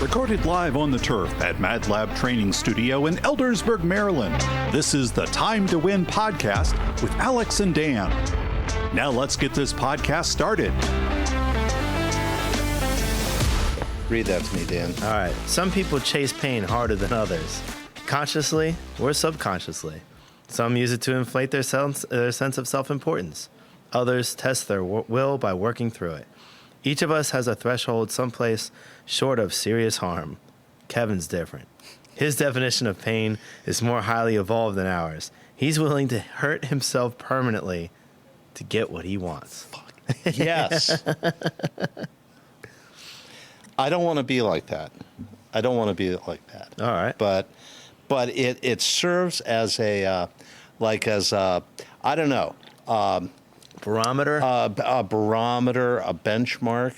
Recorded live on the turf at Mad Lab Training Studio in Eldersburg, Maryland. This is the Time to Win podcast with Alex and Dan. Now let's get this podcast started. Read that to me, Dan. All right. Some people chase pain harder than others, consciously or subconsciously. Some use it to inflate their sense of self-importance. Others test their will by working through it. Each of us has a threshold someplace short of serious harm. Kevin's different. His definition of pain is more highly evolved than ours. He's willing to hurt himself permanently to get what he wants. Yes. I don't want to be like that. I All right. But it serves as I don't know, Barometer? a barometer, a benchmark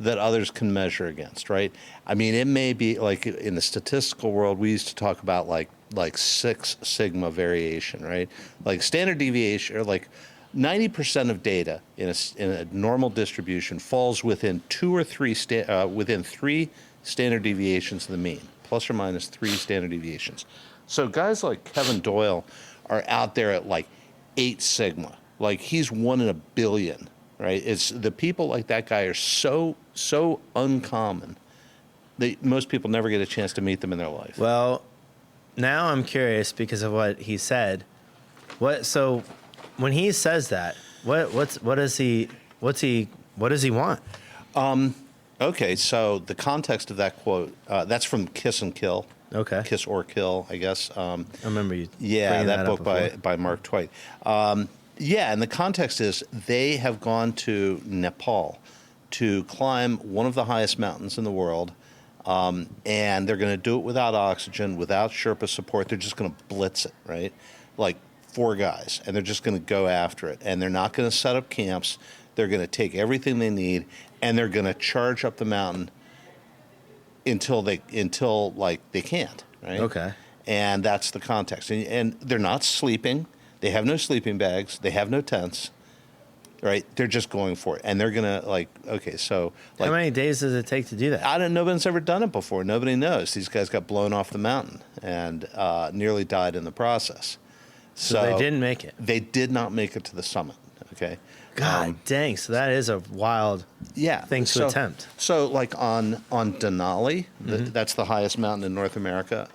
that others can measure against, right? I mean, it may be like in the statistical world, we used to talk about like 6 sigma variation, right? Like standard deviation, or like 90% of data in a normal distribution falls within 2 or 3 within 3 standard deviations of the mean, plus or minus 3 standard deviations. So guys like Kevin Doyle are out there at like 8 sigma. Like he's 1 in a billion, right? It's the people like that guy are so uncommon that most people never get a chance to meet them in their life. Well, now I'm curious because of what he said. So when he says that, what does he want? Okay, so the context of that quote, that's from Kiss and Kill. Okay. Kiss or Kill, I guess. I remember you. Yeah, that up book by Mark Twain. Yeah, and the context is they have gone to Nepal to climb one of the highest mountains in the world, and they're going to do it without oxygen, without Sherpa support. They're just going to blitz it, right? Like 4 guys, and they're just going to go after it. And they're not going to set up camps. They're going to take everything they need, and they're going to charge up the mountain until they can't, right? Okay. And that's the context. And they're not sleeping. They have no sleeping bags. They have no tents, right? They're just going for it. And they're going to How many days does it take to do that? Nobody's ever done it before. Nobody knows. These guys got blown off the mountain and nearly died in the process. So they didn't make it. They did not make it to the summit, okay? God dang. So that is a wild thing to attempt. So like on Denali, that's the highest mountain in North America,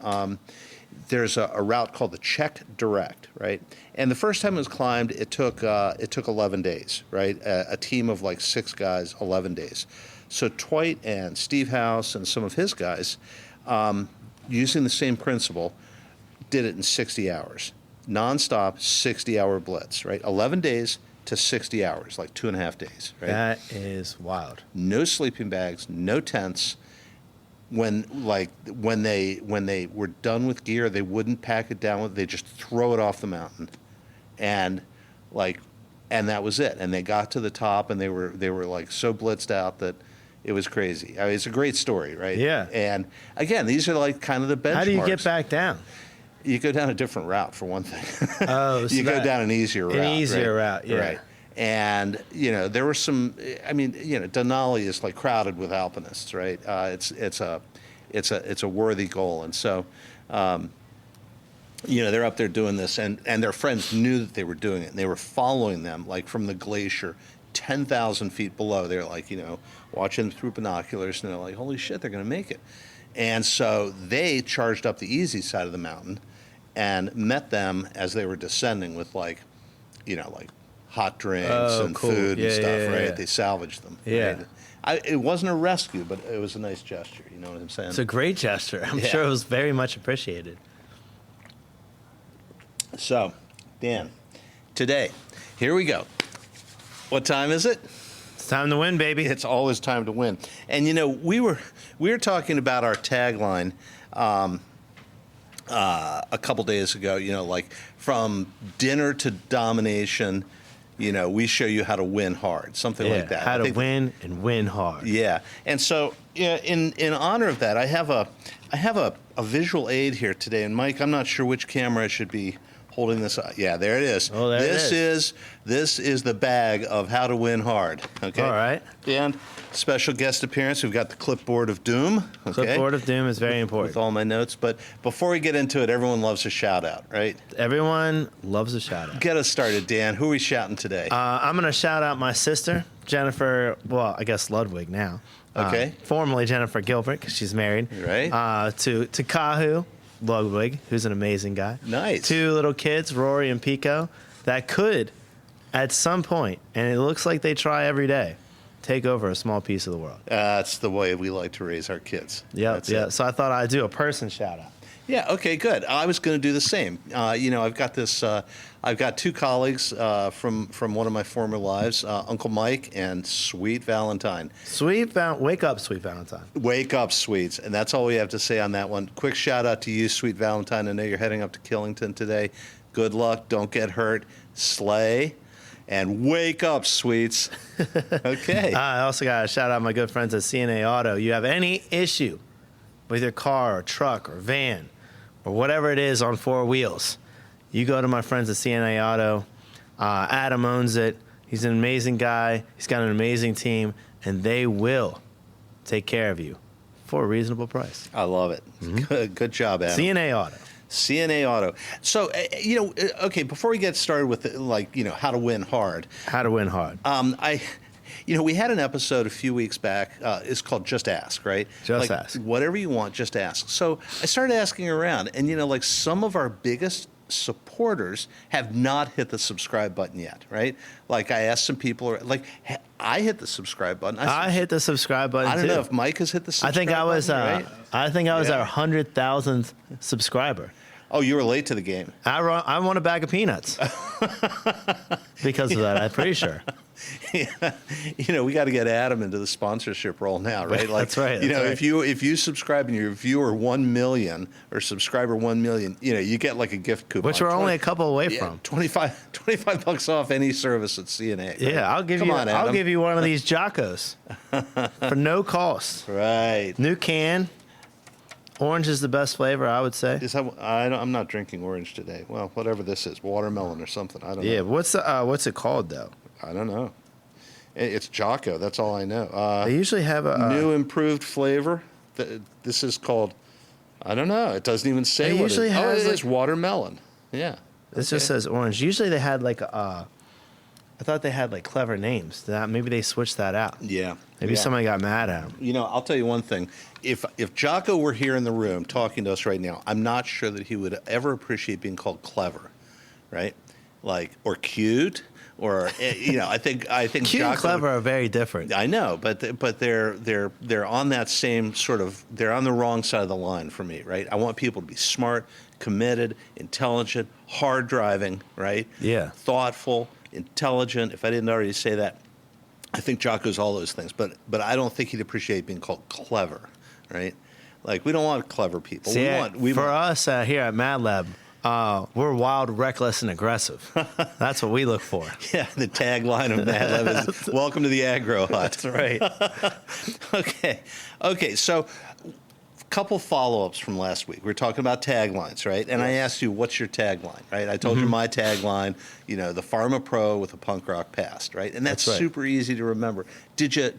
there's a route called the Czech Direct, right? And the first time it was climbed, it took 11 days, right? A team of like 6 guys, 11 days. So Twite and Steve House and some of his guys, using the same principle, did it in 60 hours. Nonstop, 60-hour blitz, right? 11 days to 60 hours, like 2.5 days, right? That is wild. No sleeping bags, no tents. When they were done with gear, they wouldn't pack it down. They just throw it off the mountain, and that was it. And they got to the top, and they were like so blitzed out that it was crazy. I mean, it's a great story, right? Yeah. And again, these are like kind of the benchmarks. How do you get back down? You go down a different route for one thing. Oh, so you go down an easier route. An easier right? route, yeah. Right. And there were some. I mean, Denali is like crowded with alpinists, right? It's a worthy goal, and so, they're up there doing this, and their friends knew that they were doing it, and they were following them like from the glacier, 10,000 feet below. They're like, watching them through binoculars, and they're like, holy shit, they're going to make it. And so they charged up the easy side of the mountain, and met them as they were descending with like hot drinks and food and stuff, right? Yeah. They salvaged them. Yeah. Right? It wasn't a rescue, but it was a nice gesture. You know what I'm saying? It's a great gesture. I'm sure it was very much appreciated. So, Dan, today, here we go. What time is it? It's time to win, baby. It's always time to win. And we were talking about our tagline a couple days ago. Like from dinner to domination. We show you how to win hard, something like that. How to win and win hard. Yeah, and so in honor of that, I have a visual aid here today. And Mike, I'm not sure which camera I should be holding this. Yeah, there it is. Oh, there it This is the bag of How to Win Hard. Okay. All right. And special guest appearance. We've got the Clipboard of Doom. Okay. Clipboard of Doom is very With important. all my notes. But before we get into it, everyone loves a shout out, right? Everyone loves a shout out. Get us started, Dan. Who are we shouting today? I'm going to shout out my sister, Jennifer, well, I guess Ludwig now. Okay. Formerly Jennifer Gilbert, because she's married. Right. To Kahu Ludwig, who's an amazing guy. Nice. 2 little kids, Rory and Pico, that could, at some point, and it looks like they try every day, take over a small piece of the world. That's the way we like to raise our kids. Yep, That's yeah. it. So I thought I'd do a person shout out. Yeah. Okay. Good. I was going to do the same. I've got this. I've got 2 colleagues from one of my former lives, Uncle Mike and Sweet Valentine. Wake up, Sweet Valentine. Wake up, Sweets, and that's all we have to say on that one. Quick shout out to you, Sweet Valentine. I know you're heading up to Killington today. Good luck. Don't get hurt. Slay. And wake up, Sweets. Okay. I also got to shout out my good friends at CNA Auto. You have any issue with your car or truck or van or whatever it is on 4 wheels, you go to my friends at CNA Auto. Adam owns it. He's an amazing guy. He's got an amazing team, and they will take care of you for a reasonable price. I love it. Good job, Adam. CNA Auto. CNA Auto. So, okay, before we get started with, how to win hard, How to win hard. we had an episode a few weeks back. It's called Just Ask, right? Just ask. Whatever you want, just ask. So I started asking around, and, some of our biggest supporters have not hit the subscribe button yet, right? Like I asked some people, I hit the subscribe button. I hit the subscribe button, I don't too. know if Mike has hit the I subscribe think I was. button, right? I think I was Yeah. our 100,000th subscriber. Oh, you were late to the game. I won a bag of peanuts because of that. I'm pretty sure. Yeah. We got to get Adam into the sponsorship role now, right? That's right, that's right. If you subscribe and your viewer 1 million or subscriber 1 million, you get like a gift coupon, Which we're only a couple away yeah, from. 25 bucks off any service at CNA. Right? Yeah, I'll give Come you. on, I'll Adam. give you one of these Jocos for no cost. Right. New can. Orange is the best flavor, I would say. I'm not drinking orange today. Well, whatever this is, watermelon or something. I don't Yeah. know. What's it called though? I don't know. It's Jocko. That's all I know. They usually have a New improved flavor. This is called. I don't know. It doesn't even say It what usually it is. has, It is watermelon. Yeah. This just says orange. Usually they had I thought they had clever names. Maybe they switched that out. Yeah. Maybe yeah. somebody got mad at them. I'll tell you one thing. If Jocko were here in the room talking to us right now, I'm not sure that he would ever appreciate being called clever, right? Or cute, or I think Cute Jocko and clever are very different. I know, but they're on that same sort of. They're on the wrong side of the line for me, right? I want people to be smart, committed, intelligent, hard driving, right? Yeah. Thoughtful, intelligent. If I didn't already say that, I think Jocko's all those things, but I don't think he'd appreciate being called clever, right? We don't want clever people. See, we for want, us here at Mad Lab, we're wild, reckless, and aggressive. That's what we look for. Yeah, the tagline of Mad Lab is "Welcome to the Aggro Hut." That's right. Okay. So, couple follow-ups from last week. We were talking about taglines, right? And I asked you, "What's your tagline?" Right? I told you my tagline. The Pharma Pro with a punk rock past, right? And that's right. super easy to remember. Did you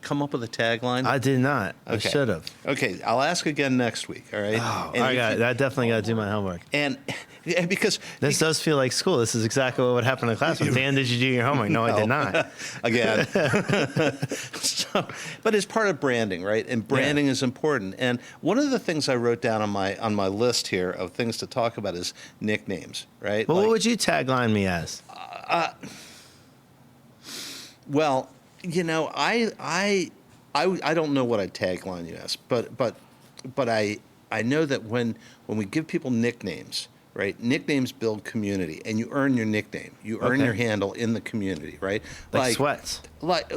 come up with a tagline? I did not. I Okay. should have. Okay, I'll ask again next week. All right. Oh, And I definitely got to do my homework. And because This does feel like school. This is exactly what would happen in class. Dan, did you do your homework? No, I did not. again. But it's part of branding, right? And branding is important. And one of the things I wrote down on my list here of things to talk about is nicknames, right? Well, what would you tagline me as? Well, I don't know what I'd tagline you as, but I know that when we give people nicknames, right? Nicknames build community, and you earn your nickname. You earn Okay. your handle in the community, right? Like sweats. Like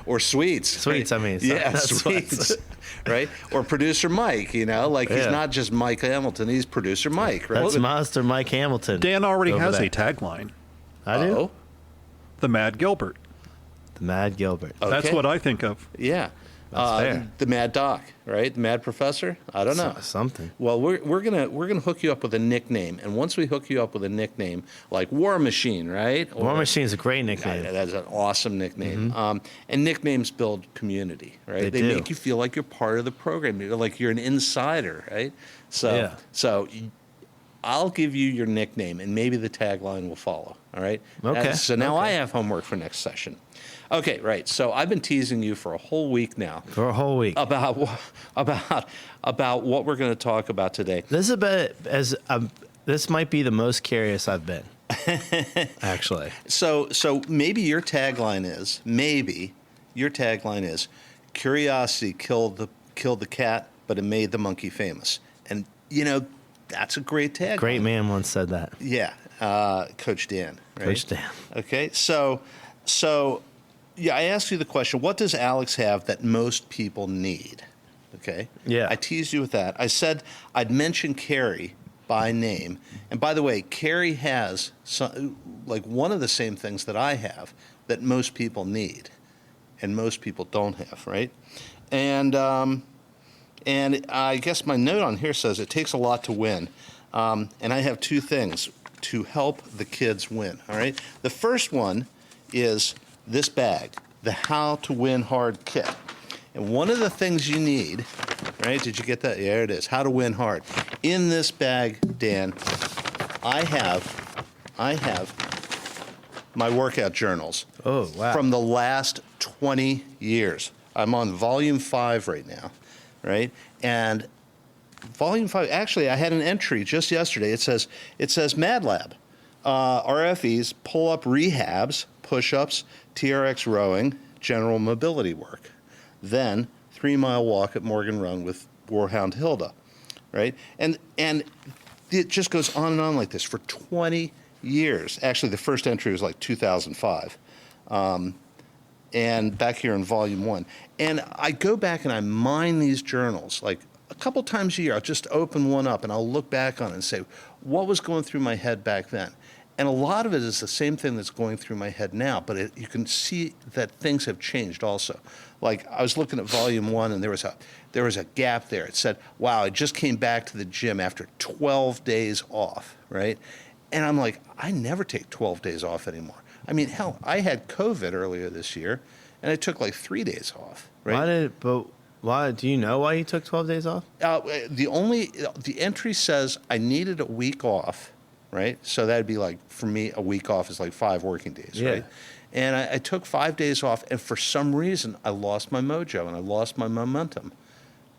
or sweets. Sweets, right? I mean, Yeah, not sweets. sweats. Right? Or producer Mike, he's Yeah. not just Mike Hamilton, he's producer Mike, right? That's Master Mike Hamilton. Dan already over has there. a tagline, I do. Uh-oh. the Mad Gilbert. The Mad Gilbert. Oh. That's Okay. what I think of. Yeah. That's fair. The Mad Doc, right? The Mad Professor? I don't know. Something. Well, we're gonna hook you up with a nickname, and once we hook you up with a nickname like War Machine, right? War Machine's a great nickname. That's an awesome nickname. And nicknames build community, right? They do. make you feel like you're part of the program, like you're an insider, right? Yeah. So I'll give you your nickname, and maybe the tagline will follow. All right. Okay. So now Okay. I have homework for next session. Okay, right. So I've been teasing you for a whole week now For a whole week. about what we're going to talk about today. This is this might be the most curious I've been. Actually. So maybe your tagline is curiosity killed the cat, but it made the monkey famous. And that's a great tagline. Great man once said that. Yeah, Coach Dan. Right? Coach Dan. Okay, so yeah, I asked you the question: what does Alex have that most people need? Okay. Yeah. I teased you with that. I said I'd mention Carrie by name, and by the way, Carrie has one of the same things that I have that most people need, and most people don't have, right? And I guess my note on here says it takes a lot to win, and I have two things to help the kids win. All right. The first one is this bag, the How to Win Hard Kit. And one of the things you need, right? Did you get that? Yeah, there it is. How to Win Hard. In this bag, Dan, I have my workout journals. Oh, wow. From the last 20 years. I'm on volume 5 right now, right? And volume 5, actually, I had an entry just yesterday. It says Mad Lab, RFEs, pull-up rehabs, push-ups, TRX rowing, general mobility work. Then 3-mile walk at Morgan Run with Warhound Hilda, right? And it just goes on and on like this for 20 years. Actually, the first entry was like 2005. And back here in volume 1. And I go back and I mine these journals like a couple times a year. I'll just open one up and I'll look back on it and say, what was going through my head back then? And a lot of it is the same thing that's going through my head now, but you can see that things have changed also. Like I was looking at volume 1 and there was a gap there. It said, wow, I just came back to the gym after 12 days off, right? And I'm like, I never take 12 days off anymore. I mean, hell, I had COVID earlier this year and I took like 3 days off, right? Why do you know why you took 12 days off? The entry says I needed a week off, right? So that'd be like, for me, a week off is like 5 working days, Yeah. right? And I took 5 days off, and for some reason, I lost my mojo and I lost my momentum.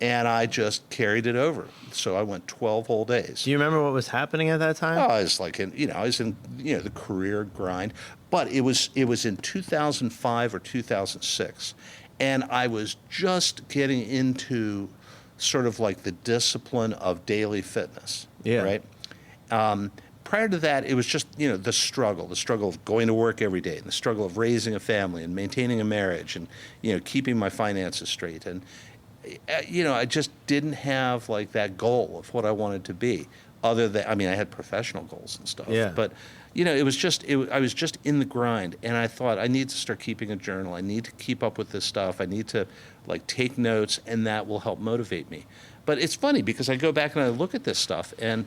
And I just carried it over. So I went 12 whole days. Do you remember what was happening at that time? Oh, I was like I was in the career grind, but it was in 2005 or 2006, and I was just getting into sort of like the discipline of daily fitness. Yeah. Right. Prior to that, it was just the struggle of going to work every day, and the struggle of raising a family and maintaining a marriage, and keeping my finances straight, and I just didn't have like that goal of what I wanted to be. Other than, I had professional goals and stuff. Yeah. But, I was just in the grind, and I thought I need to start keeping a journal. I need to keep up with this stuff. I need to like take notes, and that will help motivate me. But it's funny because I go back and I look at this stuff, and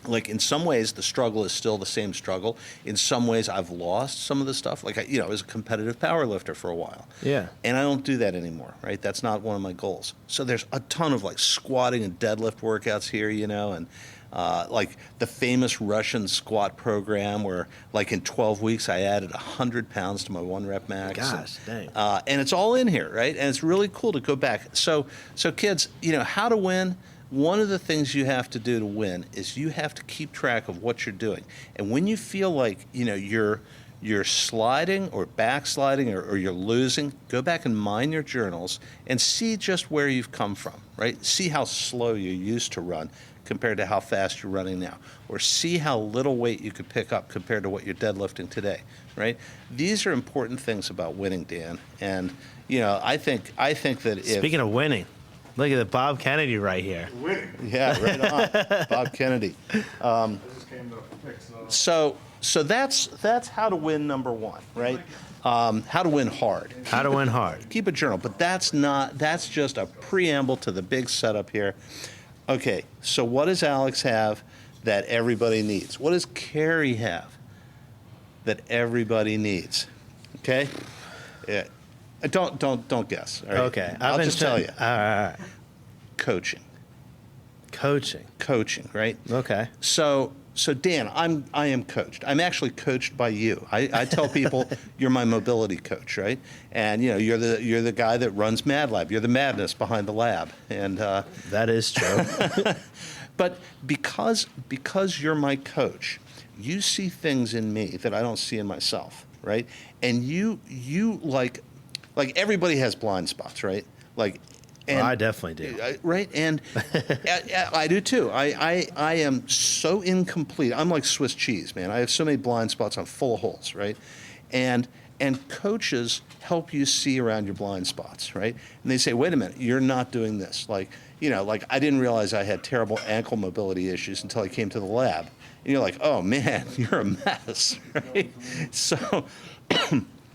like in some ways the struggle is still the same struggle. In some ways I've lost some of the stuff. Like I was a competitive power lifter for a while. Yeah. And I don't do that anymore, right? That's not one of my goals. So there's a ton of like squatting and deadlift workouts here, and like the famous Russian squat program where like in 12 weeks I added 100 pounds to my 1 rep max. Gosh, dang. And it's all in here, right? And it's really cool to go back. So kids, how to win. One of the things you have to do to win is you have to keep track of what you're doing. And when you feel like, you're sliding or backsliding or you're losing, go back and mine your journals and see just where you've come from, right? See how slow you used to run compared to how fast you're running now. Or see how little weight you could pick up compared to what you're deadlifting today, right? These are important things about winning, Dan. And, I think that if... Speaking of winning, look at the Bob Kennedy right here. Winning. Yeah, right on. Bob Kennedy. I just came to fix those. So so that's how to win number one, right? How to win hard. How to win hard. Keep a journal, but that's just a preamble to the big setup here. Okay, so what does Alex have that everybody needs? What does Carrie have that everybody needs? Okay? Yeah. Don't guess. All right? Okay. I'll just tell you. All right. Coaching, right? Okay. So Dan, I am coached. I'm actually coached by you. I tell people you're my mobility coach, right? And you're the guy that runs Mad Lab. You're the madness behind the lab. And That is true. but because you're my coach, you see things in me that I don't see in myself, right? And you like everybody has blind spots, right? And, I definitely do. Right, and I do too. I am so incomplete. I'm like Swiss cheese, man. I have so many blind spots. I'm full of holes, right? And coaches help you see around your blind spots, right? And they say, wait a minute, you're not doing this. Like I didn't realize I had terrible ankle mobility issues until I came to the lab. And you're like, oh man, you're a mess, right?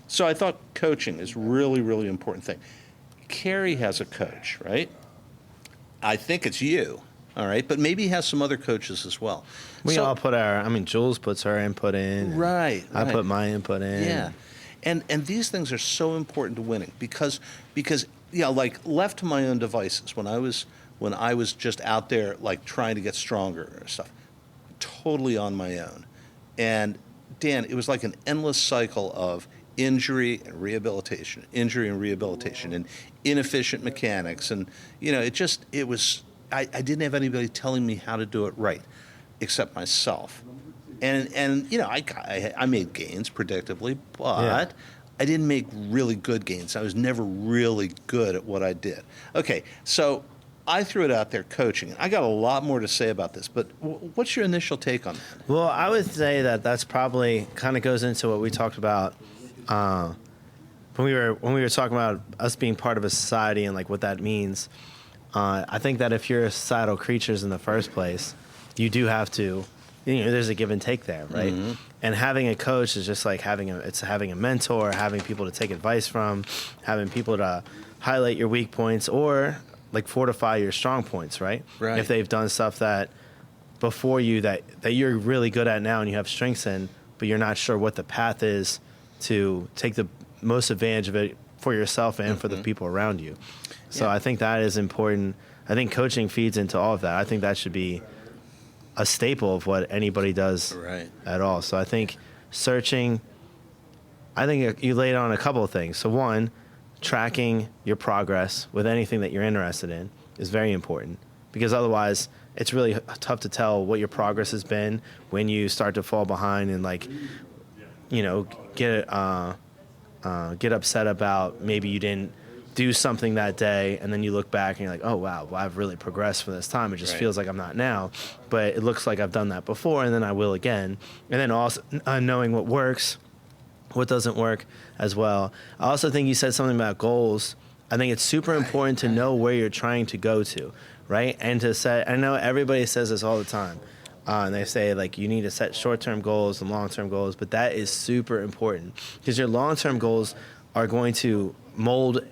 So I thought coaching is really, really important thing. Carrie has a coach, right? I think it's you, all right? But maybe he has some other coaches as well. We all put Jules puts her input in. Right. I put my input in. Yeah. And these things are so important to winning because like left to my own devices, when I was just out there like trying to get stronger or stuff, totally on my own. And Dan, it was like an endless cycle of injury and rehabilitation, and inefficient mechanics. And, I didn't have anybody telling me how to do it right except myself. And I made gains predictably, but I didn't make really good gains. I was never really good at what I did. Okay, so I threw it out there, coaching. I got a lot more to say about this, but what's your initial take on that? Well, I would say that's probably kind of goes into what we talked about when we were talking about us being part of a society and like what that means. I think that if you're societal creatures in the first place, you do have to, there's a give and take there, right? Mm-hmm. And having a coach is just like having a mentor, having people to take advice from, having people to highlight your weak points or like fortify your strong points, right? Right. If they've done stuff that before you that you're really good at now and you have strengths in, but you're not sure what the path is to take the most advantage of it for yourself and for the people around you. So I think that is important. I think coaching feeds into all of that. I think that should be a staple of what anybody does at all. So I think you laid on a couple of things. So one, tracking your progress with anything that you're interested in is very important because otherwise it's really tough to tell what your progress has been when you start to fall behind and get upset about maybe you didn't do something that day, and then you look back and you're like, oh wow, well, I've really progressed from this time. It just feels like I'm not now, but it looks like I've done that before, and then I will again. And then also knowing what works, what doesn't work as well. I also think you said something about goals. I think it's super important to know where you're trying to go to, right? And to set, I know everybody says this all the time. And they say, like, you need to set short-term goals and long-term goals, but that is super important because your long-term goals are going to mold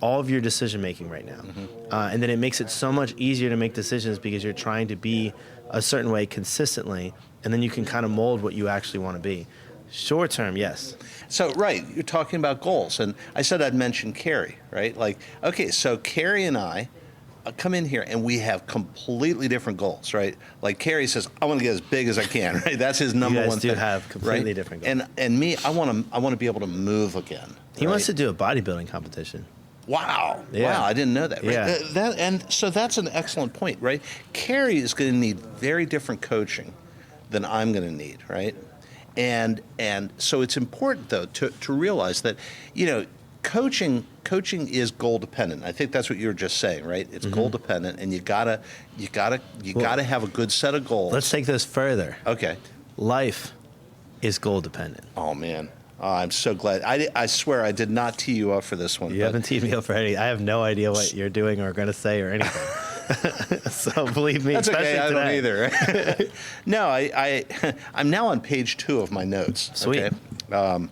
all of your decision-making right now. Mm-hmm. And then it makes it so much easier to make decisions because you're trying to be a certain way consistently, and then you can kind of mold what you actually want to be. Short-term, yes. So, right, you're talking about goals, and I said I'd mention Carrie, right? Like, okay, so Carrie and I come in here and we have completely different goals, right? Like Carrie says, I want to get as big as I can, right? That's his number one thing. You guys do have completely different goals. And me, I want to be able to move again. He wants to do a bodybuilding competition. Wow. Yeah. Wow, I didn't know that. Right? Yeah. And so that's an excellent point, right? Carrie is going to need very different coaching than I'm going to need, right? And so it's important, though, to realize that, coaching is goal dependent. I think that's what you were just saying, right? It's goal dependent, and you gotta have a good set of goals. Let's take this further. Okay. Life is goal dependent. Oh man, I'm so glad. I swear I did not tee you up for this one. You haven't teed me up for anything. I have no idea what you're doing or going to say or anything. So believe me, That's especially okay. I today. don't either. No, I'm now on page 2 of my notes. Sweet. Okay?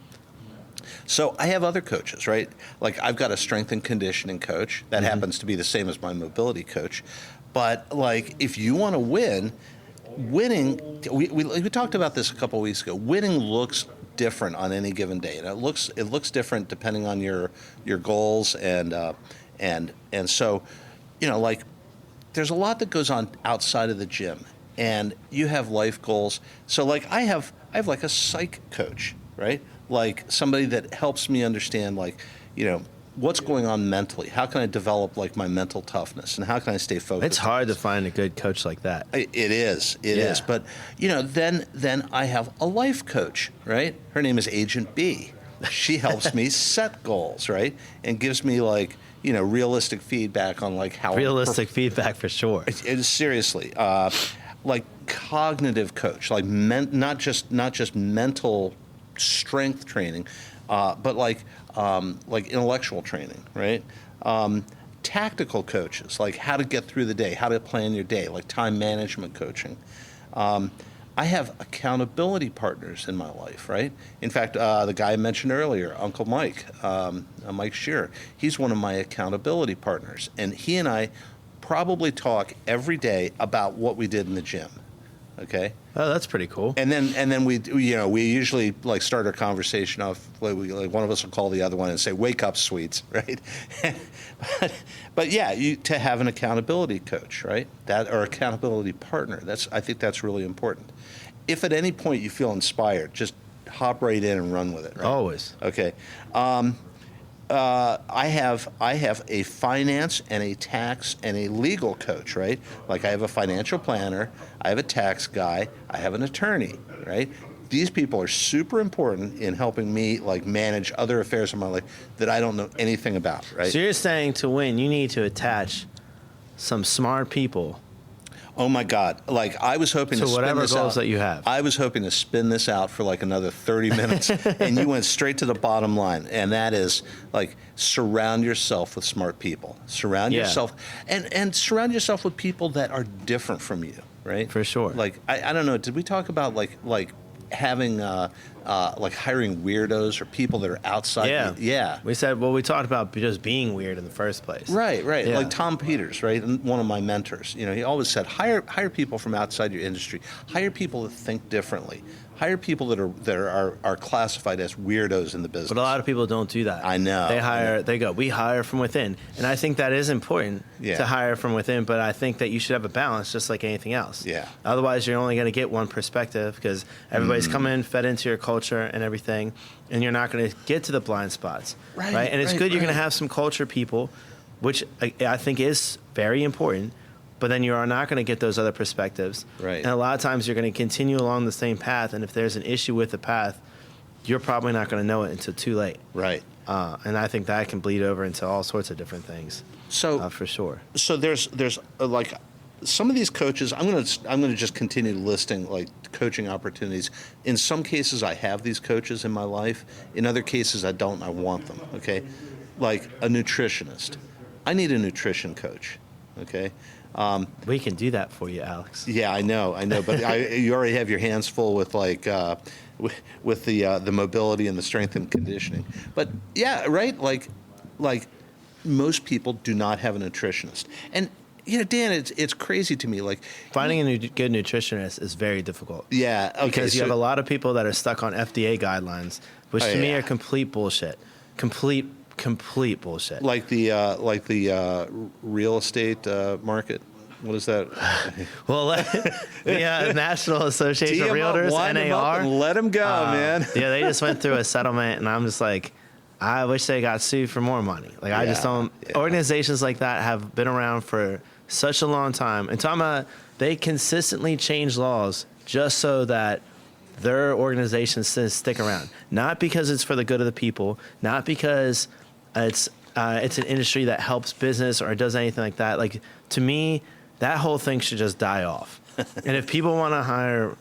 So I have other coaches, right? Like I've got a strength and conditioning coach that happens to be the same as my mobility coach. But like if you want to win, we talked about this a couple of weeks ago. Winning looks different on any given day, and it looks different depending on your goals and so, like there's a lot that goes on outside of the gym, and you have life goals. So like I have like a psych coach, right? Like somebody that helps me understand like, what's going on mentally. How can I develop like my mental toughness, and how can I stay focused? It's hard to find a good coach like that. It is. It is. But then I have a life coach, right? Her name is Agent B. She helps me set goals, right, and gives me like realistic feedback on like how Realistic feedback for sure. Seriously, like cognitive coach, like not just mental strength training, but like intellectual training, right? Tactical coaches, like how to get through the day, how to plan your day, like time management coaching. I have accountability partners in my life, right? In fact, the guy I mentioned earlier, Uncle Mike, Mike Shearer, he's one of my accountability partners, and he and I probably talk every day about what we did in the gym. Okay. Oh, that's pretty cool. And then we usually like start our conversation off like one of us will call the other one and say, "Wake up, sweets," right? but yeah, to have an accountability coach, right? That or accountability partner. I think that's really important. If at any point you feel inspired, just hop right in and run with it. Right? Always. Okay. I have a finance and a tax and a legal coach, right? Like I have a financial planner, I have a tax guy, I have an attorney, right? These people are super important in helping me like manage other affairs of my life that I don't know anything about, right? So you're saying to win, you need to attach some smart people Oh my God! Like I was hoping to spin whatever this goals out. that you have. I was hoping to spin this out for like another 30 minutes, and you went straight to the bottom line, and that is like surround yourself with smart people. Surround yourself, and surround yourself with people that are different from you, right? For sure. Like I don't know. Did we talk about like having like hiring weirdos or people that are outside? Yeah. We said, well, we talked about just being weird in the first place. Right. Yeah. Like Tom Peters, right? One of my mentors. He always said, hire people from outside your industry. Hire people that think differently. Hire people that are classified as weirdos in the business. But a lot of people don't do that. I know. We hire from within. And I think that is important to hire from within, but I think that you should have a balance just like anything else. Yeah. Otherwise, you're only going to get one perspective because everybody's coming fed into your culture and everything, and you're not going to get to the blind spots. Right? And it's good you're going to have some culture people, which I think is very important. But then you are not going to get those other perspectives. Right. And a lot of times you're going to continue along the same path, and if there's an issue with the path, you're probably not going to know it until too late. Right. And I think that can bleed over into all sorts of different things. So for sure. So there's like some of these coaches. I'm gonna just continue listing like coaching opportunities. In some cases, I have these coaches in my life. In other cases, I don't. I want them. Okay. Like a nutritionist. I need a nutrition coach. Okay. We can do that for you, Alex. Yeah, I know, but you already have your hands full with like with the mobility and the strength and conditioning. But yeah, right, like most people do not have a nutritionist, and Dan, it's crazy to me. Like finding a good nutritionist is very difficult. Yeah, okay, because you have a lot of people that are stuck on FDA guidelines, which to me are complete bullshit. Complete bullshit. Like the real estate market. What is that? Well, the National Association of Realtors, NAR. Let them go, man. Yeah, they just went through a settlement, and I'm just like, I wish they got sued for more money. Like, I just don't. Yeah. Organizations like that have been around for such a long time. And talking about, they consistently change laws just so that their organizations stick around. Not because it's for the good of the people, not because it's an industry that helps business or does anything like that. Like, to me, that whole thing should just die off. And if people want to hire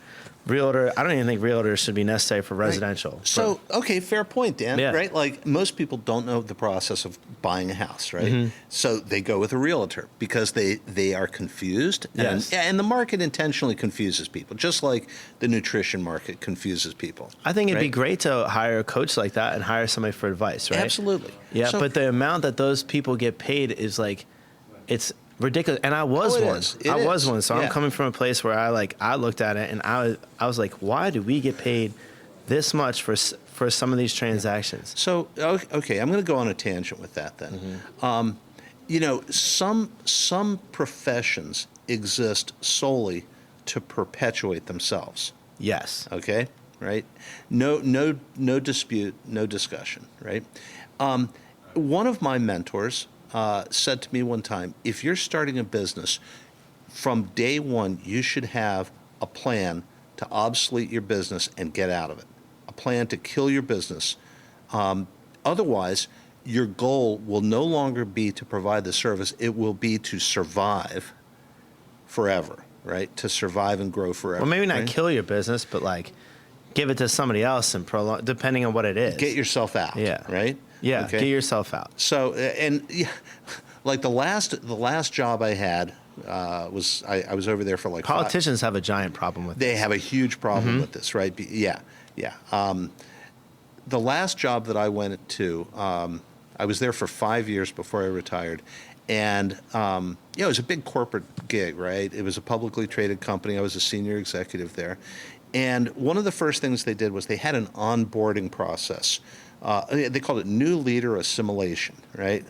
realtor. I don't even think realtors should be necessary for residential. So, okay, fair point, Dan, Yeah. right? Like most people don't know the process of buying a house, right? So they go with a realtor because they are confused. Yes. And the market intentionally confuses people, just like the nutrition market confuses people. I think it'd be right? great to hire a coach like that and hire somebody for advice, right? Absolutely. Yeah, So- but the amount that those people get paid is like, it's ridiculous. And I was Oh, it one. is. It I was is. one. So Yeah. I'm coming from a place where I looked at it and I was like, why do we get paid this much for some of these transactions? So, okay, I'm going to go on a tangent with that then. Some professions exist solely to perpetuate themselves. Yes. Okay, right? No dispute, no discussion, right? One of my mentors said to me one time, if you're starting a business, from day one, you should have a plan to obsolete your business and get out of it, a plan to kill your business. Otherwise, your goal will no longer be to provide the service. It will be to survive forever, right? To survive and grow forever. Well, maybe not right? kill your business, but like give it to somebody else and prolong, depending on what it is. Get yourself out, Yeah. right? Yeah, Okay? get yourself out. So, and yeah, like the last job I had was I was over there for like Politicians have a giant problem with They this. have a huge problem with this, right? Yeah. The last job that I went to, I was there for 5 years before I retired, and it was a big corporate gig, right? It was a publicly traded company. I was a senior executive there, and one of the first things they did was they had an onboarding process. They called it new leader assimilation, right?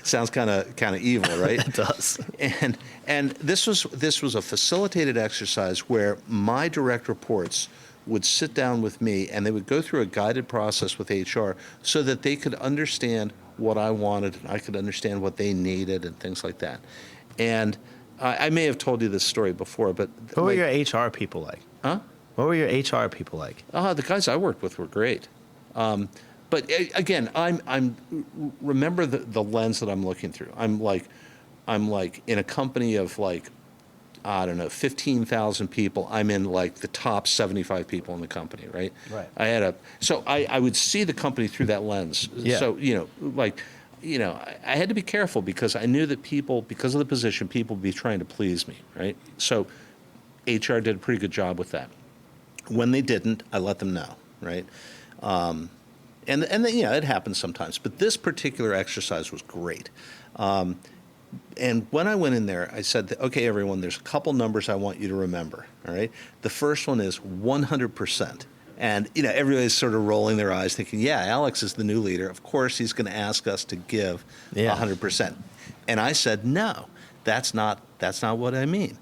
Sounds kind of evil, right? It does. And this was a facilitated exercise where my direct reports would sit down with me and they would go through a guided process with HR so that they could understand what I wanted and I could understand what they needed and things like that. And I may have told you this story before, but What were your HR people like? Huh? What were your HR people like? The guys I worked with were great. But again, I'm remember the lens that I'm looking through. I'm like in a company of like, I don't know, 15,000 people. I'm in like the top 75 people in the company, right? Right. I would see the company through that lens. Yeah. So, I had to be careful because I knew that people, because of the position, people would be trying to please me, right? So HR did a pretty good job with that. When they didn't, I let them know, right? And then, it happens sometimes. But this particular exercise was great. And when I went in there, I said, okay, everyone, there's a couple numbers I want you to remember, all right? The first one is 100%. And, everybody's sort of rolling their eyes thinking, yeah, Alex is the new leader. Of course, he's going to ask us to give 100%. And I said, no, that's not what I mean.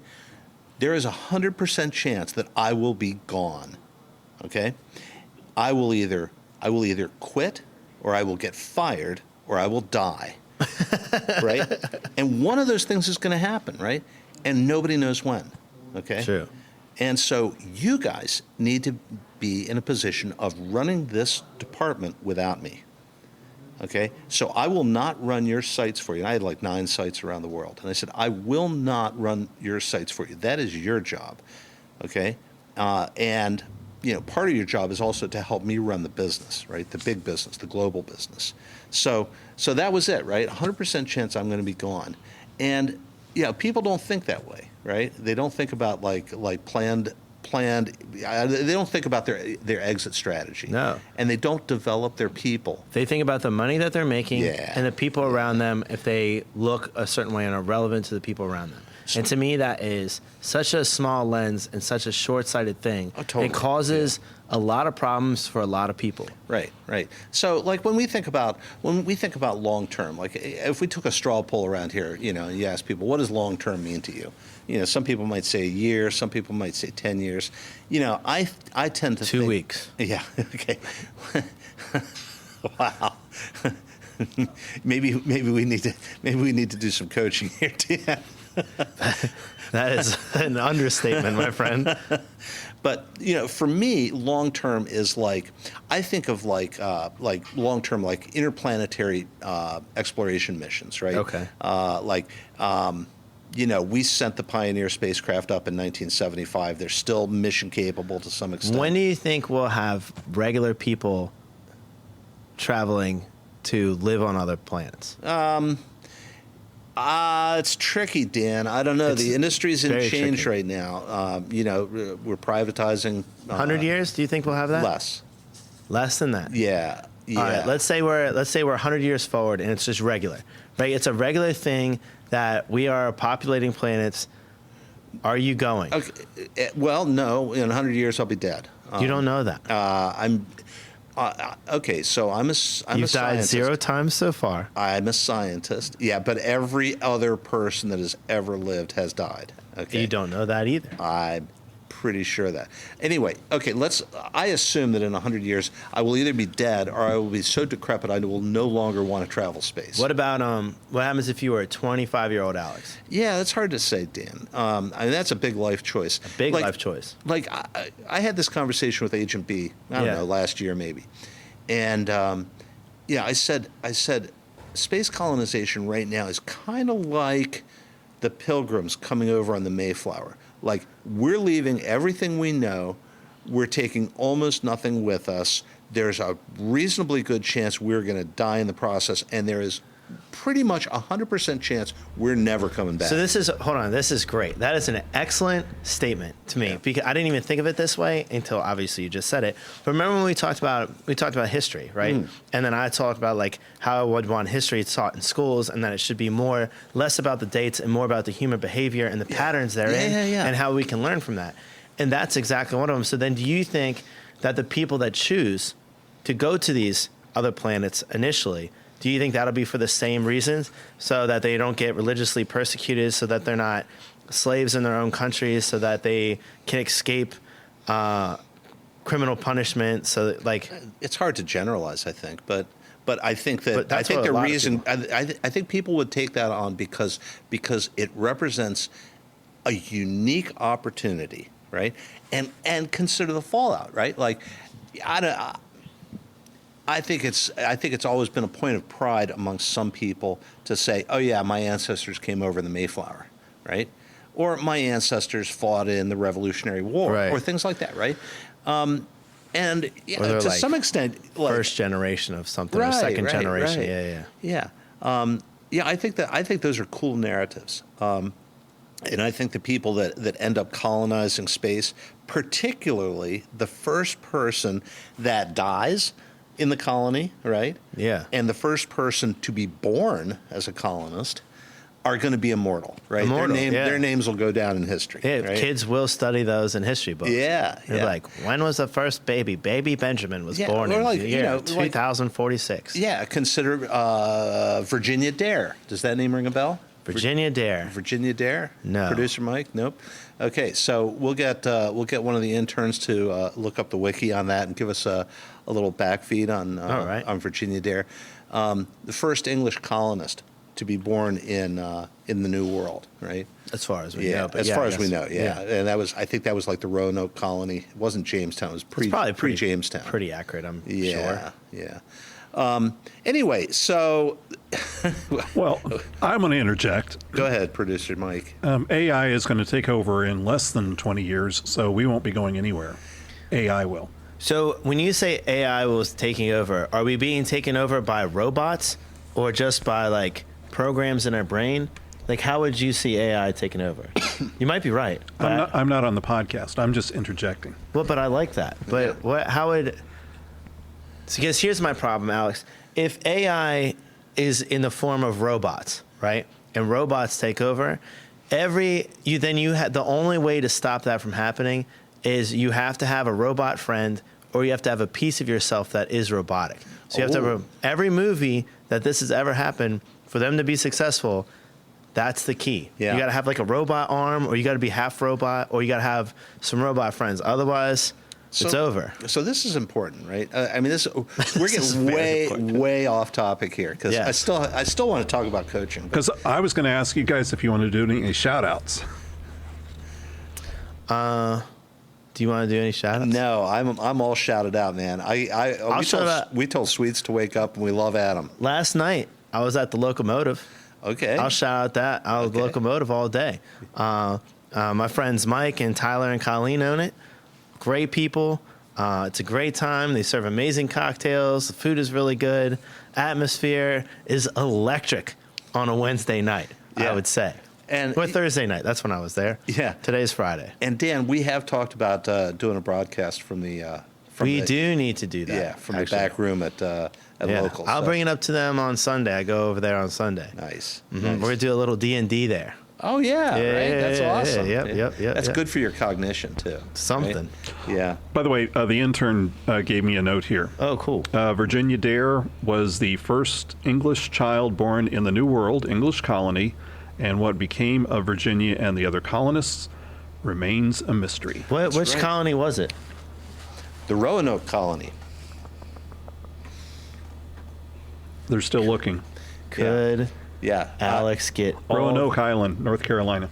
There is a 100% chance that I will be gone, okay? I will either quit or I will get fired or I will die. Right? And one of those things is going to happen, right? And nobody knows when, okay? True. And so you guys need to be in a position of running this department without me, okay? So I will not run your sites for you. And I had like 9 sites around the world. And I said, I will not run your sites for you. That is your job, okay? And part of your job is also to help me run the business, right? The big business, the global business. So that was it, right? 100% chance I'm going to be gone. And, people don't think that way, right? They don't think about like planned. They don't think about their exit strategy. No. And they don't develop their people. They think about the money that they're making Yeah. and the people around them if they look a certain way and are relevant to the people around them. And to me, that is such a small lens and such a short-sighted thing. Oh, totally. It causes a lot of problems for a lot of people. Right. So, like when we think about long term, like if we took a straw poll around here, and you ask people, what does long term mean to you? Some people might say a year, some people might say 10 years. I tend to 2 think, weeks. Yeah. Okay. Wow. maybe we need to do some coaching here, Dan. That is an understatement, my friend. But for me, long term is like I think of like long term like interplanetary exploration missions, right? Okay. we sent the Pioneer spacecraft up in 1975. They're still mission capable to some extent. When do you think we'll have regular people traveling to live on other planets? It's tricky, Dan. I don't know. It's The industry's in very change tricky. right now. We're privatizing. 100 years? Do you think we'll have that? Less. Less than that. Yeah. Yeah. All right. Let's say we're 100 years forward, and it's just regular, right? It's a regular thing that we are populating planets. Are you going? Okay. Well, no. In 100 years, I'll be dead. You don't know that. Okay. So I'm a You've died scientist. 0 times so far. I'm a scientist. Yeah, but every other person that has ever lived has died. Okay. You don't know that either. I'm pretty sure of that. Anyway, okay, I assume that in 100 years, I will either be dead or I will be so decrepit I will no longer want to travel space. What about what happens if you were a 25-year-old Alex? Yeah, that's hard to say, Dan. I mean, that's a big life choice. Big life choice. Like, I had this conversation with Agent B, I don't know, last year maybe. And, I said, space colonization right now is kind of like the Pilgrims coming over on the Mayflower. Like, we're leaving everything we know. We're taking almost nothing with us. There's a reasonably good chance we're going to die in the process, and there is pretty much 100% chance we're never coming back. So this is great. That is an excellent statement to me, because I didn't even think of it this way until obviously you just said it. But remember when we talked about history, right? And then I talked about like how I would want history taught in schools, and that it should be less about the dates and more about the human behavior and the patterns therein, and how we can learn from that. And that's exactly one of them. So then do you think that the people that choose to go to these other planets initially, do you think that'll be for the same reasons, so that they don't get religiously persecuted, so that they're not slaves in their own countries, so that they can escape criminal punishment? So that, like, it's hard to generalize, I think, but I think that that's what a the lot of reason people- I think people would take that on because it represents a unique opportunity, right? And consider the fallout, right? Like, I think it's always been a point of pride amongst some people to say, oh yeah, my ancestors came over in the Mayflower, right? Or my ancestors fought in the Revolutionary War, Right. or things like that, right? And they're to like some extent, like, first generation of something, or Right, second right, generation. right. Yeah. Yeah. I think those are cool narratives. And I think the people that end up colonizing space, particularly the first person that dies in the colony, right? Yeah. And the first person to be born as a colonist are going to be immortal, right? Immortal, Their names will go down in history. Yeah, right? kids will study those in history books. Yeah, They're yeah. like, when was the first baby? Baby Benjamin was Yeah, born or in like, the you year know, like- 2046. Yeah, consider Virginia Dare. Does that name ring a bell? Virginia Dare. Virginia Dare? No. Producer Mike? Nope. Okay, so we'll get one of the interns to look up the wiki on that and give us a little backfeed on All right. on Virginia Dare, the first English colonist to be born in the New World, right? As far as we Yeah, know. But as yeah, far I as we guess- know, yeah. And I think that was like the Roanoke colony. It wasn't Jamestown. It was It's probably pre Jamestown. Pretty accurate, I'm Yeah, sure. yeah. Anyway, so Well, I'm going to interject. go ahead, producer Mike. AI is going to take over in less than 20 years, so we won't be going anywhere. AI will. So when you say AI was taking over, are we being taken over by robots or just by like programs in our brain? Like, how would you see AI taking over? You might be right. But I'm not on the podcast. I'm just interjecting. Well, but I like that. But Yeah. how would? Because here's my problem, Alex. If AI is in the form of robots, right, and robots take over, the only way to stop that from happening is you have to have a robot friend, or you have to have a piece of yourself that is robotic. So you have to have every movie that this has ever happened, for them to be successful. That's the key. Yeah. You got to have like a robot arm, or you got to be half robot, or you got to have some robot friends. Otherwise, it's over. So this is important, right? I mean, we're This is getting very important. way off topic here because Yes. I still want to talk about coaching. Because I was going to ask you guys if you want to do any shout outs. Do you want to do any shout outs? No, I'm all shouted out, man. shout out. We told Sweets to wake up, and we love Adam. Last night, I was at the Locomotive. Okay. I'll shout out that. I was Okay. Locomotive all day. My friends Mike and Tyler and Colleen own it. Great people. It's a great time. They serve amazing cocktails. The food is really good. Atmosphere is electric on a Wednesday night, I Yeah. would say. And- or Thursday night. That's when I was there. Yeah. Today's Friday. And Dan, we have talked about doing a broadcast from the We do need to do that. yeah from actually. the back room at Yeah. local. I'll so. bring it up to them on Sunday. I go over there on Sunday. Nice. Mhm. Nice. We're gonna do a little D&D there. Oh yeah, Yeah, right. yeah, That's yeah, awesome. yeah, yep, That's yep. good for your cognition too. right? Something. Yeah. By the way, the intern gave me a note here. Oh, cool. Virginia Dare was the first English child born in the New World, English colony, and what became of Virginia and the other colonists remains a mystery. Which right. colony was it? The Roanoke colony. They're still looking. Could Yeah. Alex get Roanoke Island, North Carolina.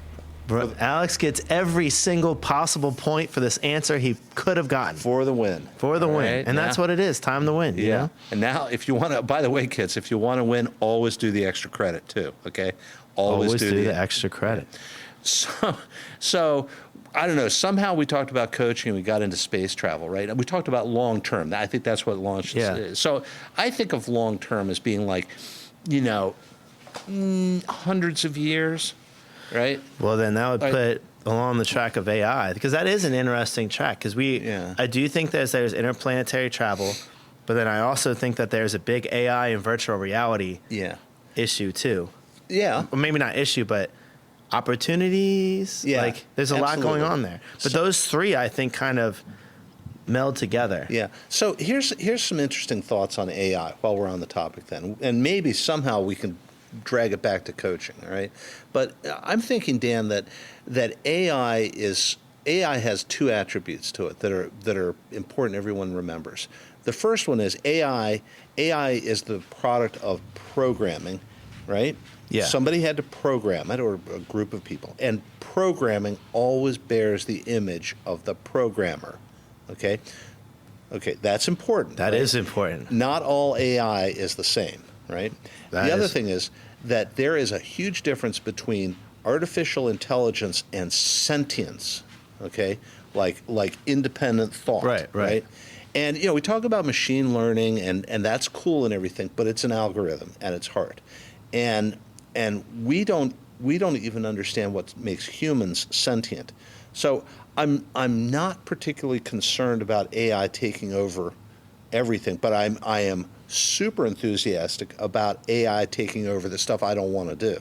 Bro, Alex gets every single possible point for this answer he could have gotten For the win. for the All win, right, and that's yeah. what it is. Time to win. You Yeah. know? And now, if you want to, by the way, kids, if you want to win, always do the extra credit too. Okay. Always do the extra credit. So I don't know. Somehow we talked about coaching and we got into space travel, right? And we talked about long term. I think that's what launched. Yeah. So I think of long term as being like, hundreds of years, right? Well, then that would Right. put along the track of AI, because that is an interesting track. Because Yeah. I do think there's interplanetary travel, but then I also think that there's a big AI and virtual reality Yeah. issue too. Yeah. Or maybe not issue, but opportunities. Yeah, Like there's a lot going absolutely. on there. But those three, I think, kind of meld together. Yeah. So here's some interesting thoughts on AI while we're on the topic then. And maybe somehow we can drag it back to coaching, all right? But I'm thinking, Dan, that AI has two attributes to it that are important everyone remembers. The first one is AI is the product of programming, right? Yeah. Somebody had to program it, or a group of people. And programming always bears the image of the programmer. Okay? Okay, that's important. That right? is important. Not all AI is the same, right? That The other is- thing is that there is a huge difference between artificial intelligence and sentience, okay? Like independent thought, Right. And we talk about machine learning and that's cool and everything, but it's an algorithm and it's hard. And we don't even understand what makes humans sentient. So I'm not particularly concerned about AI taking over everything, but I am super enthusiastic about AI taking over the stuff I don't want to do,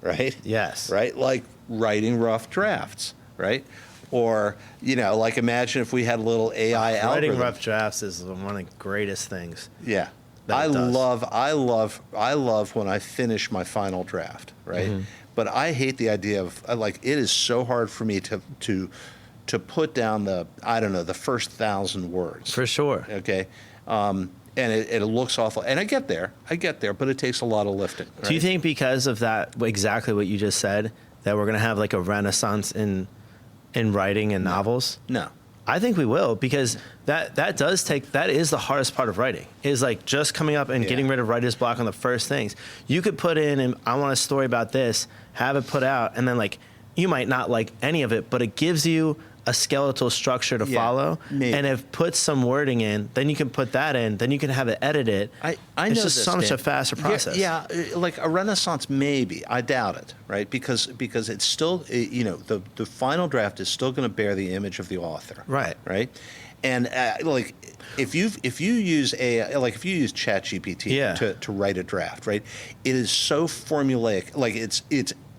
right? Yes. Right? Like writing rough drafts, right? Or, like imagine if we had a little AI Writing algorithm. rough drafts is one of the greatest things. Yeah. that I it does. love when I finish my final draft, right? Mm-hmm. But I hate the idea of it is so hard for me to put down the first 1,000 words. For sure. Okay. And it looks awful. And I get there, but it takes a lot of lifting. Right? Do you think because of that, exactly what you just said, that we're going to have like a renaissance in writing and novels? No. I think we will, because that is the hardest part of writing, is like just coming up and getting rid of writer's block on the first things. You could put in, and I want a story about this, have it put out, and then like you might not like any of it, but it gives you a skeletal structure to follow. maybe. And if put some wording in, then you can put that in, then you can have it edited. I it's know just this, so much Dan. a faster process. Yeah, like a renaissance, maybe. I doubt it, right? Because it's still, the final draft is still going to bear the image of the author, Right. Right, and like if you use ChatGPT to write a draft, right? It is so formulaic, like it's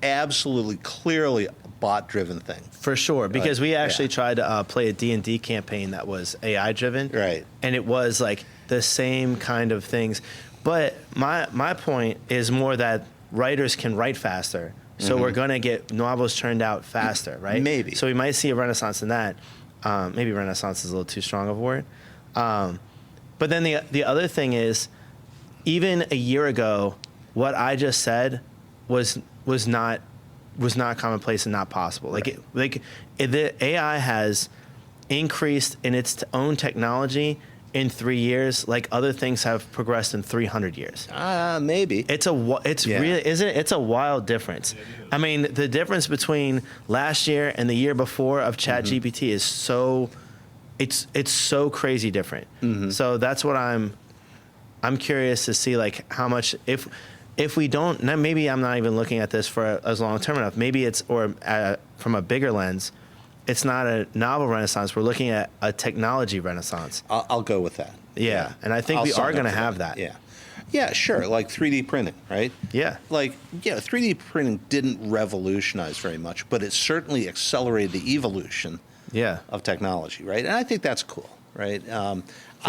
absolutely clearly a bot-driven thing. For sure, because we actually yeah. tried to play a D&D campaign that was AI-driven. Right. And it was like the same kind of things. But my point is more that writers can write faster. So we're going to get novels turned out faster, right? Maybe. So we might see a renaissance in that. Maybe renaissance is a little too strong of a word. But then the other thing is, even a year ago, what I just said was not commonplace and not possible. The AI has increased in its own technology in 3 years like other things have progressed in 300 years. Maybe. It's Yeah. really, isn't it? It's a wild difference. I mean, the difference between last year and the year before of ChatGPT is so, it's so crazy different. So that's what I'm curious to see, like how much, if we don't, now maybe I'm not even looking at this for as long term enough. Maybe it's, or from a bigger lens, it's not a novel renaissance. We're looking at a technology renaissance. I'll go with that. Yeah. And I think I'll we sign are up going to for have that. Yeah. Yeah, sure. Like 3D printing, right? Yeah. Like, 3D printing didn't revolutionize very much, but it certainly accelerated the evolution Yeah. of technology, right? And I think that's cool, right?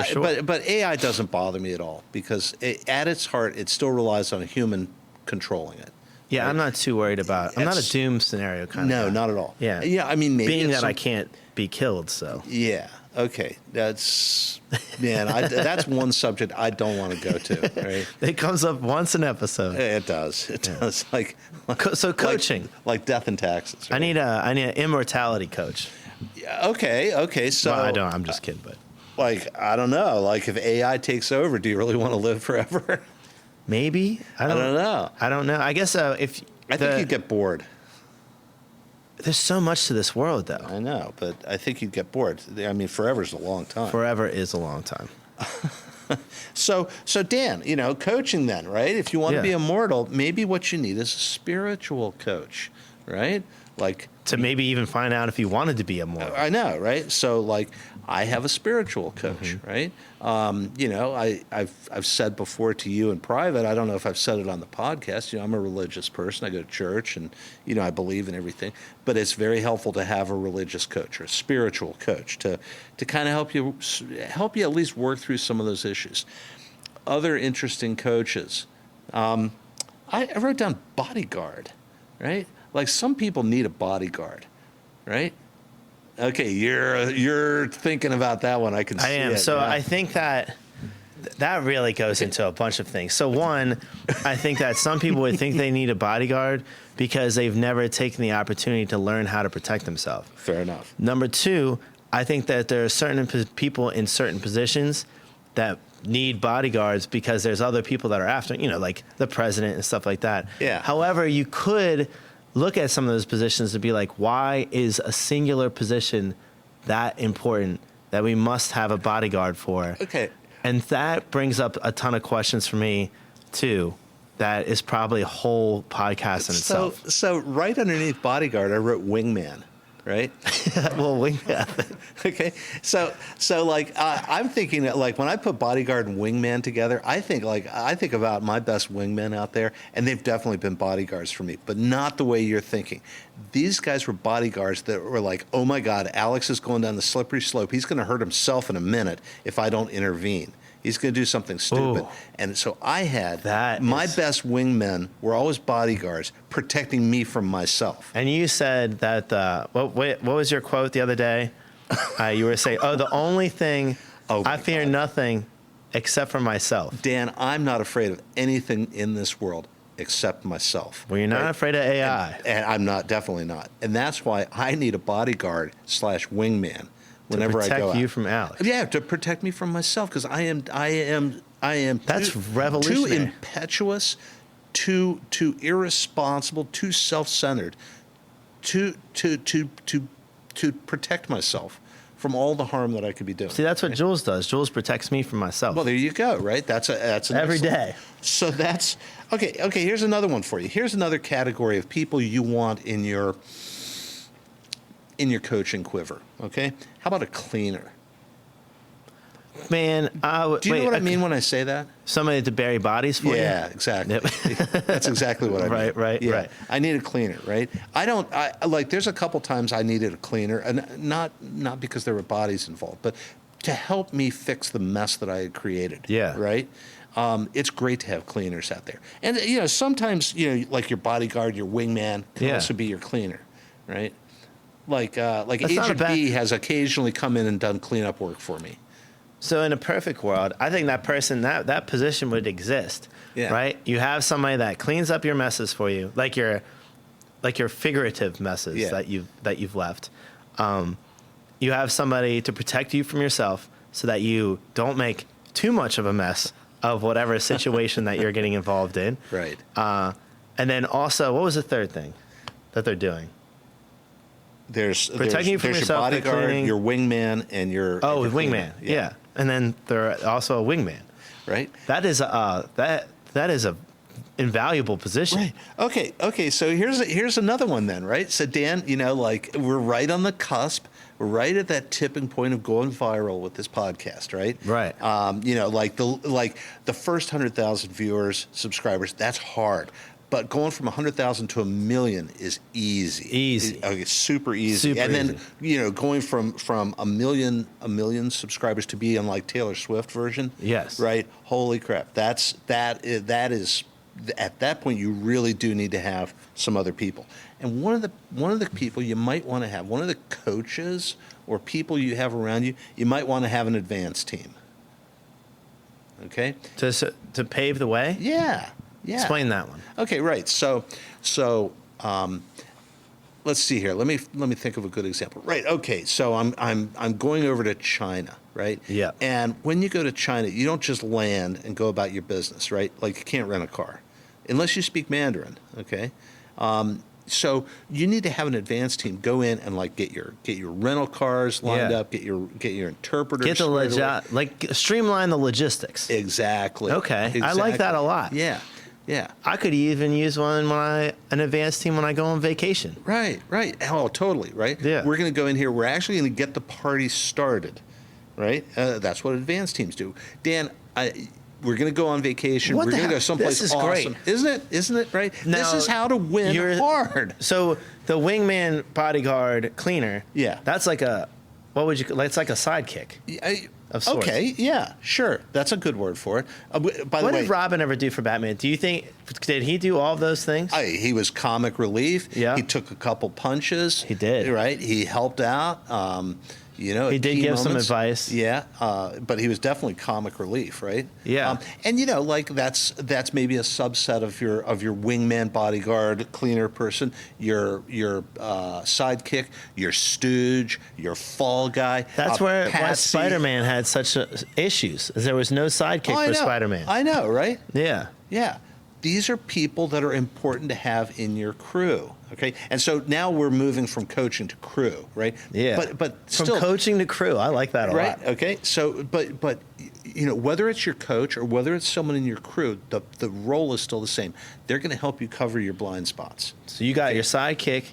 sure. But AI doesn't bother me at all because at its heart, it still relies on a human controlling it. Yeah, I'm not too worried about. I'm not a It's- doom scenario kind No, of guy. not at all. Yeah. Yeah, I mean, maybe being it's that I some- can't be killed, so Yeah. Okay. That's that's one subject I don't want to go to. Right. it comes up once an episode. It does. It does. Like So coaching, like death and taxes. Right? I need an immortality coach. Yeah, okay. So Well, I don't. I'm just kidding, but like I don't know. Like if AI takes over, do you really want to live forever? maybe I don't know. I don't know. I guess if I think you'd get bored. there's so much to this world, though. I know, but I think you'd get bored. I mean, forever's a long time. Forever is a long time. So Dan, coaching then, right? If you want to Yeah. be immortal, maybe what you need is a spiritual coach, right? Like To maybe even find out if you wanted to be immortal. I know, right? So like I have a spiritual coach, right? I've said before to you in private, I don't know if I've said it on the podcast, I'm a religious person. I go to church and, I believe in everything, but it's very helpful to have a religious coach or a spiritual coach to kind of help you at least work through some of those issues. Other interesting coaches. I wrote down bodyguard, right? Like some people need a bodyguard, right? Okay, you're thinking about that one. I can see I am. it. So yeah. I think that really goes into a bunch of things. So one, I think that some people would think they need a bodyguard because they've never taken the opportunity to learn how to protect themselves. Fair enough. Number two, I think that there are certain people in certain positions that need bodyguards because there's other people that are after, like the president and stuff like that. Yeah. However, you could look at some of those positions to be like, why is a singular position that important that we must have a bodyguard for? Okay. And that brings up a ton of questions for me, too. That is probably a whole podcast in itself. So right underneath bodyguard, I wrote wingman, right? Well, Okay. So like I'm thinking that like when I put bodyguard and wingman together, I think about my best wingmen out there, and they've definitely been bodyguards for me, but not the way you're thinking. These guys were bodyguards that were like, oh my God, Alex is going down the slippery slope. He's going to hurt himself in a minute if I don't intervene. He's going to do something stupid. Ooh. And so I had my is- best wingmen were always bodyguards protecting me from myself. And you said that, what was your quote the other day? You were saying, the only thing, Oh, my I fear God. nothing except for myself. Dan, I'm not afraid of anything in this world except myself. Well, you're not right? afraid of AI. And I'm definitely not. And that's why I need a bodyguard / wingman whenever I go protect out. you from Alex. Yeah, to protect me from myself because I am That's too revolutionary. impetuous, too irresponsible, too self-centered, to protect myself from all the harm that I could be doing. See, that's what Jules does. Jules protects me from myself. Well, there you go. Right? That's an Every excellent- day. So that's okay. Okay, here's another one for you. Here's another category of people you want in your coaching quiver. Okay, how about a cleaner? Man, Do you know what I mean when I say that? Somebody to bury bodies for you? Yeah, exactly. That's exactly what I mean. Right, Yeah. right. I need a cleaner, right? There's a couple times I needed a cleaner, and not because there were bodies involved, but to help me fix the mess that I had created. Yeah. Right? It's great to have cleaners out there. And, sometimes, like your bodyguard, your wingman can Yeah. also be your cleaner, right? Like not a Agent bad- B has occasionally come in and done cleanup work for me. So in a perfect world, I think that person, that position would exist. Yeah. Right? You have somebody that cleans up your messes for you, like your figurative messes Yeah. that you've left. You have somebody to protect you from yourself, so that you don't make too much of a mess of whatever situation that you're getting involved in. Right. And then also, what was the third thing that they're doing? Protecting you from your yourself, they're bodyguard, cleaning- your wingman, and your Oh, and your wingman. cleaner. Yeah. And then they're also a wingman. Right. That is a invaluable position. Right. Okay. So here's another one then, right? So Dan, like we're right on the cusp. We're right at that tipping point of going viral with this podcast, right? Right. Like the first 100,000 viewers, subscribers, that's hard. But going from 100,000 to 1 million is easy. Easy. It's super easy. Super and then easy. Going from a million subscribers to be on like Taylor Swift version. Yes. Right. Holy crap. That is at that point you really do need to have some other people. And one of the people you might want to have, one of the coaches or people you have around you, you might want to have an advanced team. Okay? To pave the way? Yeah. Explain that one. Okay, right. So let's see here. Let me think of a good example. Right. Okay. So I'm going over to China, right? Yeah. And when you go to China, you don't just land and go about your business, right? Like you can't rent a car unless you speak Mandarin. Okay. So you need to have an advanced team go in and like get your rental cars lined Yeah. up, get your interpreters. Get the squared away. like streamline the logistics. Exactly. Okay. I like that a lot. Yeah. Yeah. I could even use an advanced team when I go on vacation. Right. Oh, totally. Right. Yeah. We're going to go in here. We're actually going to get the party started. Right. That's what advanced teams do. Dan, we're going to go on vacation. What We're the going to go hell? someplace This is awesome. great. Isn't it? Right. Now, this is how to win hard. So the wingman, bodyguard, cleaner. Yeah. That's like it's like a sidekick. Of sorts. Okay. Yeah. Sure. That's a good word for it. By the What way, did Robin ever do for Batman? Do you think did he do all of those things? he was comic relief. Yeah. He took a couple punches. He did. Right. He helped out. He He did key give some moments. advice. Yeah, but he was definitely comic relief, right? Yeah. And like that's maybe a subset of your wingman, bodyguard, cleaner person, your sidekick, your stooge, your fall guy. That's why Patsy. Spider-Man had such issues. Is there was no sidekick Oh, I for know. Spider-Man. I know, right? Yeah. Yeah. These are people that are important to have in your crew. Okay. And so now we're moving from coaching to crew, right? Yeah. But From still, coaching to crew, I like that a right? lot. Okay. So, but whether it's your coach or whether it's someone in your crew, the role is still the same. They're going to help you cover your blind spots. So you got your sidekick,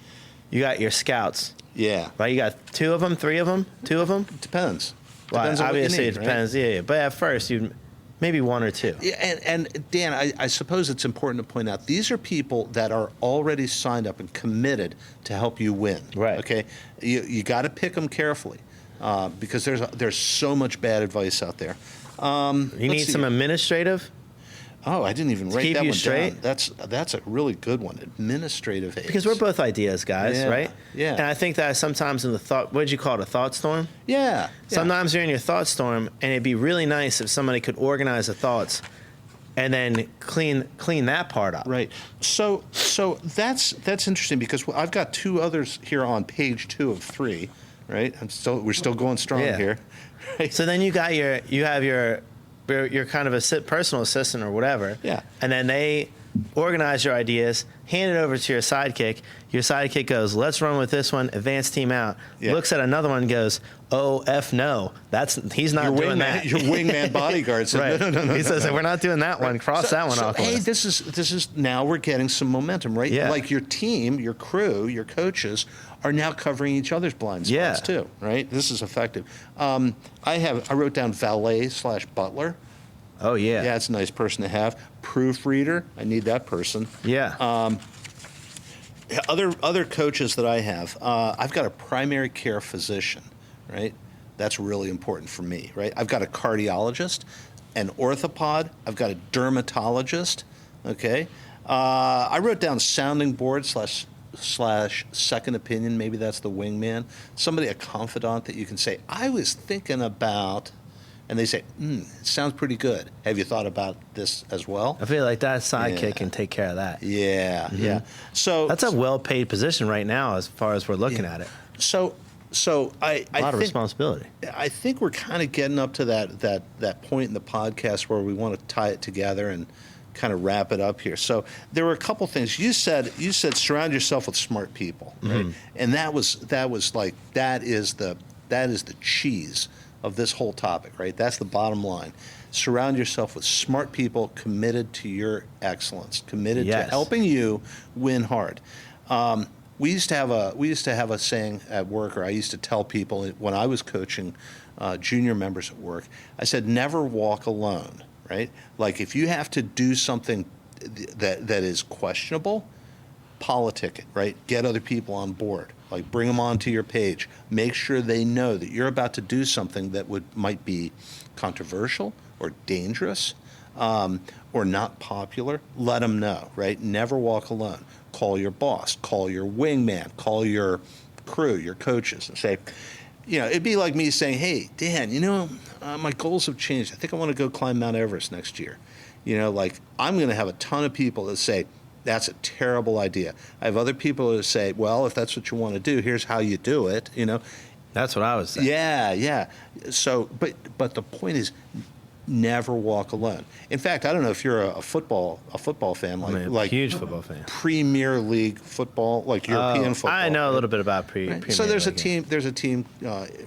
you got your scouts, Yeah. right? You got 2 of them, 3 of them, 2 of them. Depends. Well, Depends on what you obviously need, it right? depends. Yeah. But at first, you maybe 1 or 2. Yeah, and Dan, I suppose it's important to point out these are people that are already signed up and committed to help you win. Right. Okay. You got to pick them carefully because there's so much bad advice out there. You need some administrative. Oh, I didn't even write keep that you one straight? down. That's a really good one. Administrative aids. Because we're both ideas guys, Yeah, right? yeah. And I think that sometimes in the what did you call it, a thought storm? Yeah. Sometimes you're in your thought storm, and it'd be really nice if somebody could organize the thoughts and then clean that part up. Right. So that's interesting because I've got 2 others here on page 2 of 3. Right. We're still going strong Yeah. here. Right. So then you have your kind of a personal assistant or whatever. Yeah. And then they organize your ideas, hand it over to your sidekick. Your sidekick goes, let's run with this one, advance team out. Yeah. Looks at another one and goes, oh, F no. He's not doing that. Your wingman bodyguard said, Right. no. He says, we're not doing that one. Cross that one off. Hey, list. this is now we're getting some momentum, right? Yeah. Like your team, your crew, your coaches are now covering each other's blind spots Yeah. too, right? This is effective. I wrote down valet/butler. Oh, yeah. Yeah, it's a nice person to have. Proofreader, I need that person. Yeah. Other coaches that I have, I've got a primary care physician, right? That's really important for me, right? I've got a cardiologist, an orthopod, I've got a dermatologist, okay? I wrote down sounding board slash second opinion, maybe that's the wingman, somebody, a confidant that you can say, I was thinking about, and they say, it sounds pretty good. Have you thought about this as well? I feel like that sidekick Yeah. can take care of that. Yeah, yeah. So That's a well-paid position right now as far as we're looking at it. So So A lot of responsibility. I think we're kind of getting up to that point in the podcast where we want to tie it together and kind of wrap it up here. So there were a couple things you said. You said surround yourself with smart people, right? And that is the cheese of this whole topic, right? That's the bottom line. Surround yourself with smart people committed to your excellence, committed to helping you win hard. We used to have a saying at work, or I used to tell people when I was coaching junior members at work. I said, never walk alone, right? Like if you have to do something that is questionable, politic it, right? Get other people on board. Like bring them onto your page. Make sure they know that you're about to do something that might be controversial or dangerous or not popular. Let them know, right? Never walk alone. Call your boss, call your wingman, call your crew, your coaches, and say, it'd be like me saying, hey, Dan, my goals have changed. I think I want to go climb Mount Everest next year. I'm going to have a ton of people that say, that's a terrible idea. I have other people that say, well, if that's what you want to do, here's how you do it, That's what I was saying. Yeah. So, but the point is, never walk alone. In fact, I don't know if you're a football fan, like huge football fan. Premier League football, like European football. I know right? a little bit about Premier So there's League, a team. There's a team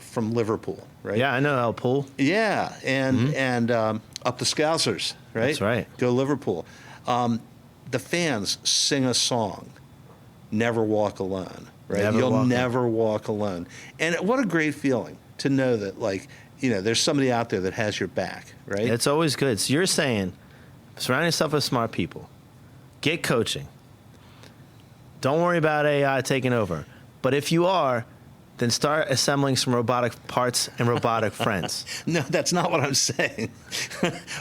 from Liverpool, right? Yeah, I know El Pool. Yeah, and up the Scousers, right? That's right. Go Liverpool. The fans sing a song, "Never Walk Alone." Right? You'll never walk alone. And what a great feeling to know that, there's somebody out there that has your back, right? It's always good. So you're saying, surround yourself with smart people. Get coaching. Don't worry about AI taking over. But if you are, then start assembling some robotic parts and robotic friends. No, that's not what I'm saying.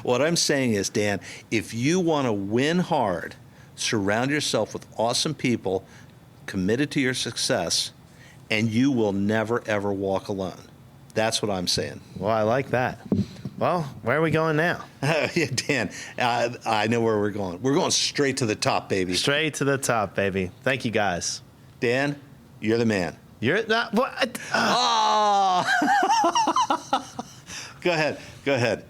What I'm saying is, Dan, if you want to win hard, surround yourself with awesome people committed to your success, and you will never, ever walk alone. That's what I'm saying. Well, I like that. Well, where are we going now? Yeah, Dan, I know where we're going. We're going straight to the top, baby. Straight to the top, baby. Thank you, guys. Dan, you're the man. You're not. What? Oh! Go ahead.